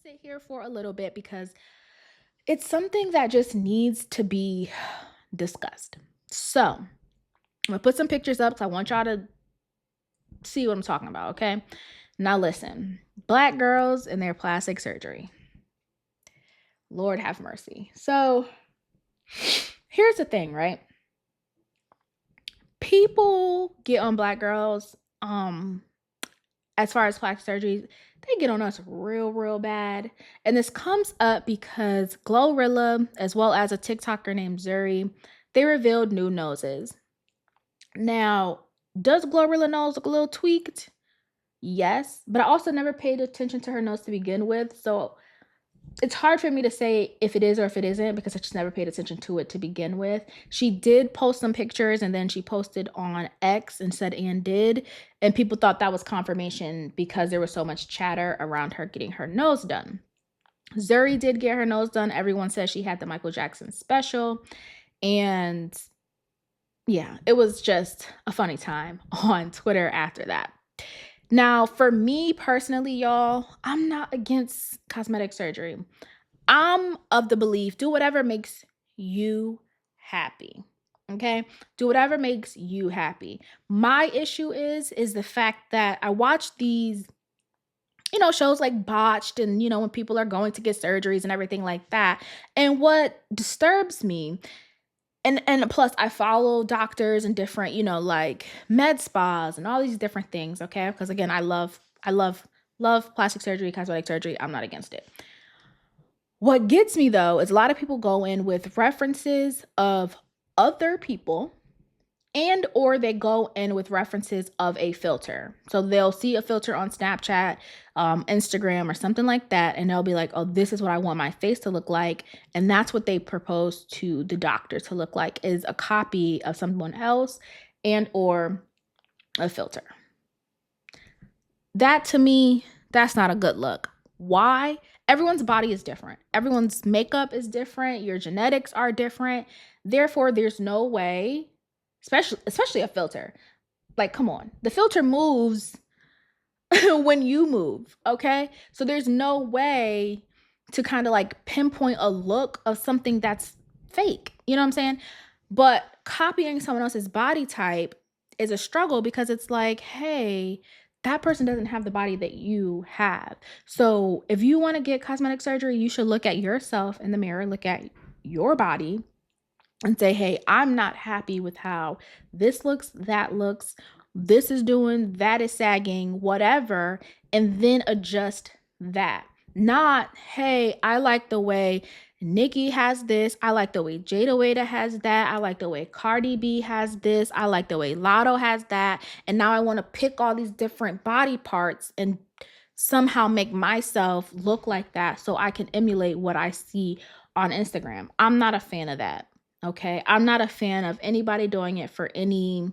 sit here for a little bit because it's something that just needs to be discussed. So, I'm gonna put some pictures up. So I want y'all to see what I'm talking about, okay? Now, listen, Black girls and their plastic surgery. Lord have mercy. So, here's the thing, right? People get on Black girls, as far as plastic surgery, they get on us real bad. And this comes up because Glorilla, as well as a TikToker named Zuri, they revealed new noses. Now, does Glorilla nose look a little tweaked? Yes, but I also never paid attention to her nose to begin with. So it's hard for me to say if it is or if it isn't because I just never paid attention to it to begin with. She did post some pictures and then she posted on X and said and did. And people thought that was confirmation because there was so much chatter around her getting her nose done. Zuri did get her nose done. Everyone says she had the Michael Jackson special. And yeah, it was just a funny time on Twitter after that. Now, for me personally, y'all, I'm not against cosmetic surgery. I'm of the belief do whatever makes you happy. Okay? Do whatever makes you happy. My issue is the fact that I watch these shows like Botched and when people are going to get surgeries and everything like that. And what disturbs me and plus I follow doctors and different, like med spas and all these different things, okay? Because again, I love plastic surgery, cosmetic surgery. I'm not against it. What gets me though is a lot of people go in with references of other people and or they go in with references of a filter. So they'll see a filter on Snapchat, Instagram or something like that and they'll be like, "Oh, this is what I want my face to look like." And that's what they propose to the doctor to look like is a copy of someone else and or a filter. That to me, that's not a good look. Why? Everyone's body is different. Everyone's makeup is different. Your genetics are different. Therefore, there's no way, especially a filter. Like, come on. The filter moves when you move, okay? So there's no way to kind of like pinpoint a look of something that's fake. You know what I'm saying? But copying someone else's body type is a struggle because it's like, hey, that person doesn't have the body that you have. So if you want to get cosmetic surgery, you should look at yourself in the mirror, look at your body and say, hey, I'm not happy with how this looks, that looks, this is doing, that is sagging, whatever, and then adjust that. Not, hey, I like the way Nikki has this. I like the way Jada Wada has that. I like the way Cardi B has this. I like the way Lotto has that. And now I want to pick all these different body parts and somehow make myself look like that so I can emulate what I see on Instagram. I'm not a fan of that. Okay. I'm not a fan of anybody doing it for any,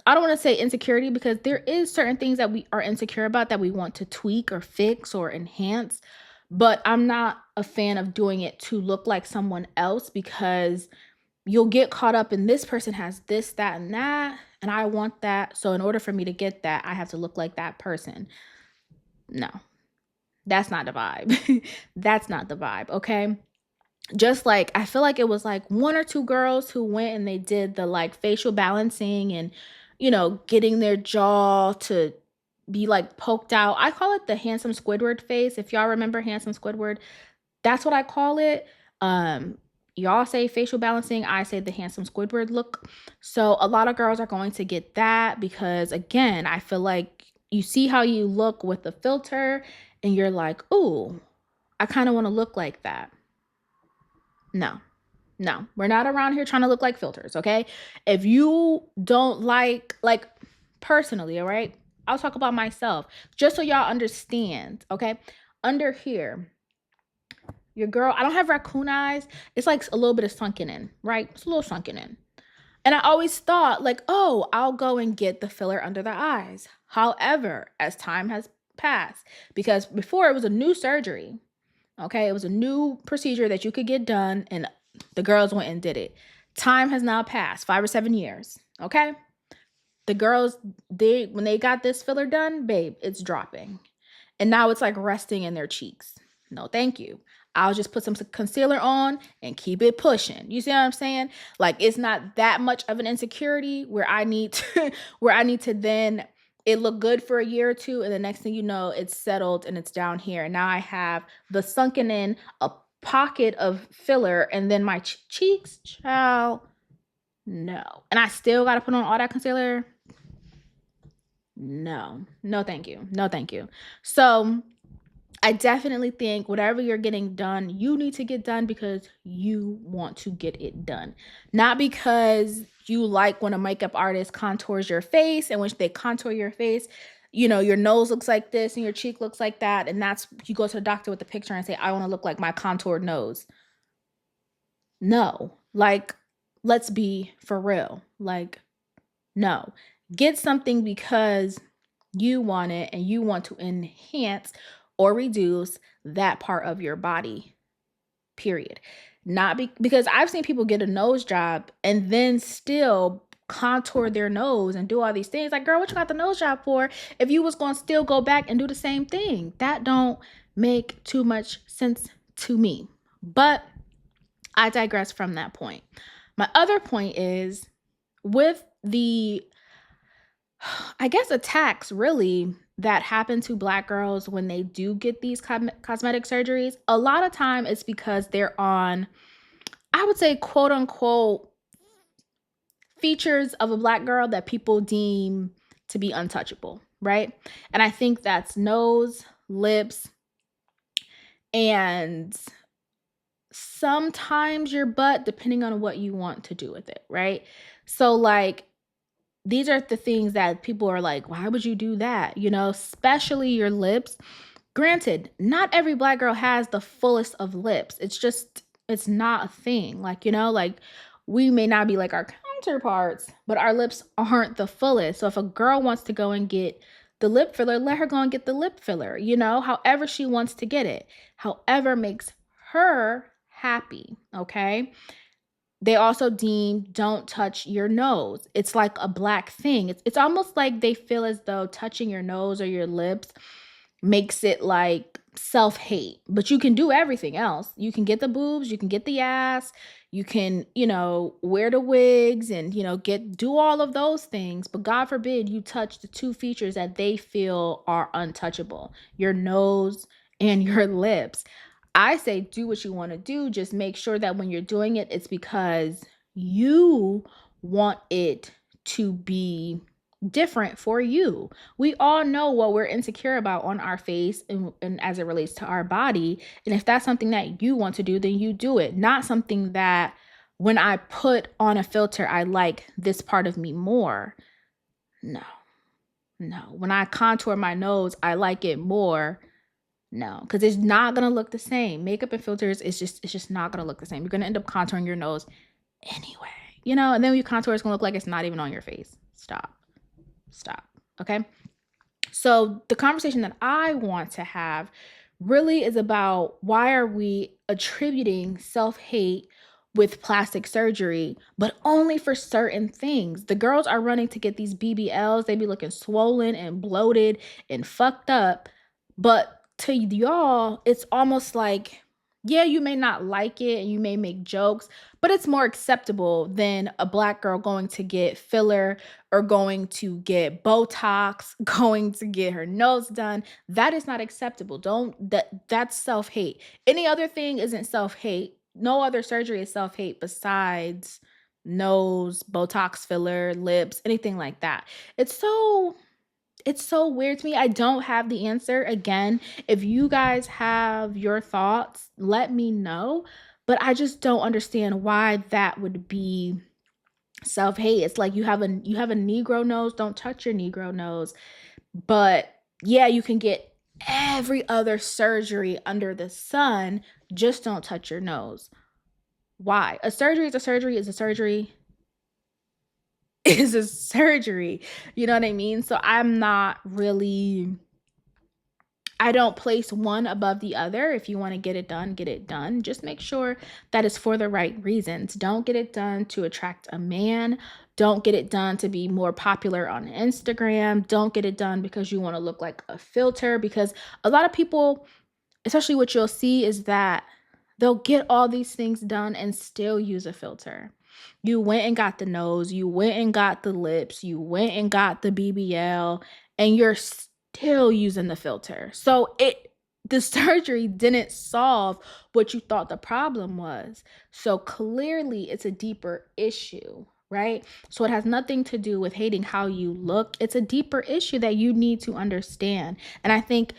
I don't want to say insecurity because there is certain things that we are insecure about that we want to tweak or fix or enhance. But I'm not a fan of doing it to look like someone else because you'll get caught up in this person has this, that, and that. And I want that. So in order for me to get that, I have to look like that person. No, that's not the vibe. That's not the vibe. Okay. Just like I feel like it was like one or two girls who went and they did the like facial balancing and getting their jaw to be like poked out. I call it the handsome Squidward face. If y'all remember handsome Squidward, that's what I call it. Y'all say facial balancing, I say the handsome Squidward look. So a lot of girls are going to get that because again, I feel like you see how you look with the filter and you're like, "Ooh, I kind of want to look like that." No, no, we're not around here trying to look like filters, okay? If you don't like personally, all right? I'll talk about myself just so y'all understand, okay? Under here, your girl, I don't have raccoon eyes. It's like a little bit of sunken in, right? It's a little sunken in. And I always thought, like, oh, I'll go and get the filler under the eyes. However, as time has passed, because before it was a new surgery, okay? It was a new procedure that you could get done, and the girls went and did it. Time has now passed, 5 or 7 years, okay? The girls, when they got this filler done, babe, it's dropping. And now it's like resting in their cheeks. No, thank you. I'll just put some concealer on and keep it pushing. You see what I'm saying? Like it's not that much of an insecurity where I need to where I need to then it look good for a year or two and the next thing you know it's settled and it's down here. And now I have the sunken in a pocket of filler and then my cheeks, child, no. And I still got to put on all that concealer. No. No, thank you. No, thank you. So I definitely think whatever you're getting done, you need to get done because you want to get it done. Not because you like when a makeup artist contours your face and when they contour your face, you know, your nose looks like this and your cheek looks like that. And that's, you go to the doctor with the picture and say, I want to look like my contoured nose. No, like, let's be for real. Like, no, get something because you want it and you want to enhance or reduce that part of your body, period. Not because I've seen people get a nose job and then still contour their nose and do all these things. Like, girl, what you got the nose job for if you was going to still go back and do the same thing? That don't make too much sense to me. But I digress from that point. My other point is with the, I guess, attacks really that happen to Black girls when they do get these cosmetic surgeries. A lot of time it's because they're on, I would say, quote unquote, features of a Black girl that people deem to be untouchable, right? And I think that's nose, lips, and sometimes your butt, depending on what you want to do with it, right? So like, these are the things that people are like, why would you do that? You know, especially your lips. Granted, not every Black girl has the fullest of lips. It's just, it's not a thing. Like, you know, like we may not be like our counterparts, but our lips aren't the fullest. So if a girl wants to go and get the lip filler, let her go and get the lip filler, you know, however she wants to get it, however makes her happy. Okay. They also deem don't touch your nose. It's like a Black thing. It's almost like they feel as though touching your nose or your lips makes it like self-hate. But you can do everything else. You can get the boobs, you can get the ass, you can, you know, wear the wigs and, you know, do all of those things. But God forbid you touch the two features that they feel are untouchable, your nose and your lips. I say do what you want to do. Just make sure that when you're doing it, it's because you want it to be different for you. We all know what we're insecure about on our face and as it relates to our body. And if that's something that you want to do, then you do it. Not something that when I put on a filter, I like this part of me more. No. When I contour my nose, I like it more. No, because it's not gonna look the same. Makeup and filters, it's just not gonna look the same. You're gonna end up contouring your nose anyway, you know. And then when you contour, it's gonna look like it's not even on your face. Stop. Okay. So the conversation that I want to have really is about why are we attributing self-hate with plastic surgery, but only for certain things. The girls are running to get these BBLs. They be looking swollen and bloated and fucked up, but to y'all, it's almost like, yeah, you may not like it and you may make jokes, but it's more acceptable than a Black girl going to get filler or going to get Botox, going to get her nose done. That is not acceptable. That's self-hate. Any other thing isn't self-hate. No other surgery is self-hate besides nose, Botox filler, lips, anything like that. It's so weird to me. I don't have the answer. Again, if you guys have your thoughts, let me know. But I just don't understand why that would be self-hate. It's like you have a Negro nose, don't touch your Negro nose. But yeah, you can get every other surgery under the sun, just don't touch your nose. Why? A surgery is a surgery is a surgery is a surgery. You know what I mean? So I don't place one above the other. If you want to get it done, get it done. Just make sure that it's for the right reasons. Don't get it done to attract a man. Don't get it done to be more popular on Instagram. Don't get it done because you want to look like a filter. Because a lot of people, especially what you'll see is that they'll get all these things done and still use a filter. You went and got the nose, you went and got the lips, you went and got the BBL, and you're still using the filter. So the surgery didn't solve what you thought the problem was. So clearly it's a deeper issue, right? So it has nothing to do with hating how you look. It's a deeper issue that you need to understand. And I think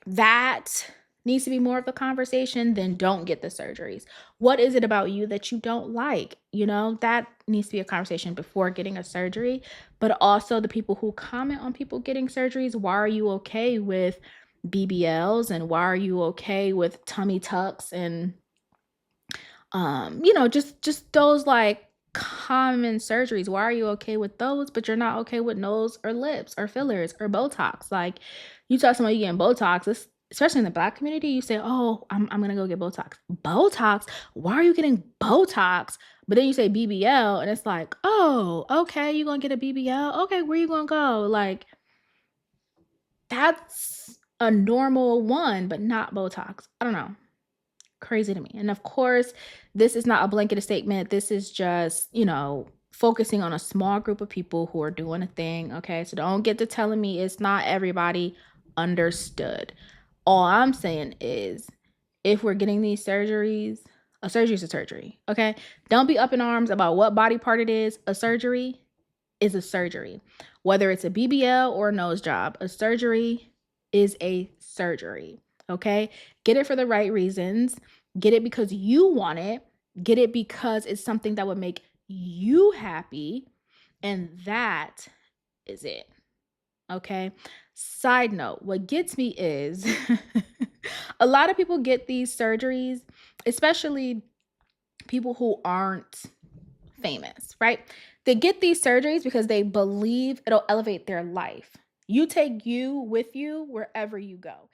that needs to be more of the conversation than don't get the surgeries. What is it about you that you don't like? That needs to be a conversation before getting a surgery. But also the people who comment on people getting surgeries, why are you okay with BBLs and why are you okay with tummy tucks and just those like common surgeries? Why are you okay with those but you're not okay with nose or lips or fillers or Botox? Like, you tell somebody you getting Botox, especially in the Black community, you say, oh, I'm gonna go get Botox. Why are you getting Botox? But then you say BBL and it's like, oh, okay, you gonna get a BBL? Okay, where you gonna go? Like, that's a normal one, but not Botox. I don't know. Crazy to me. And of course, this is not a blanket statement. This is just, focusing on a small group of people who are doing a thing. Okay. So don't get to telling me it's not everybody. Understood. All I'm saying is, if we're getting these surgeries, a surgery is a surgery. Okay. Don't be up in arms about what body part it is. A surgery is a surgery. Whether it's a BBL or a nose job, a surgery is a surgery. Okay. Get it for the right reasons. Get it because you want it. Get it because it's something that would make you happy. And that is it. Okay. Side note, what gets me is a lot of people get these surgeries, especially people who aren't famous, right? They get these surgeries because they believe it'll elevate their life. You take you with you wherever you go.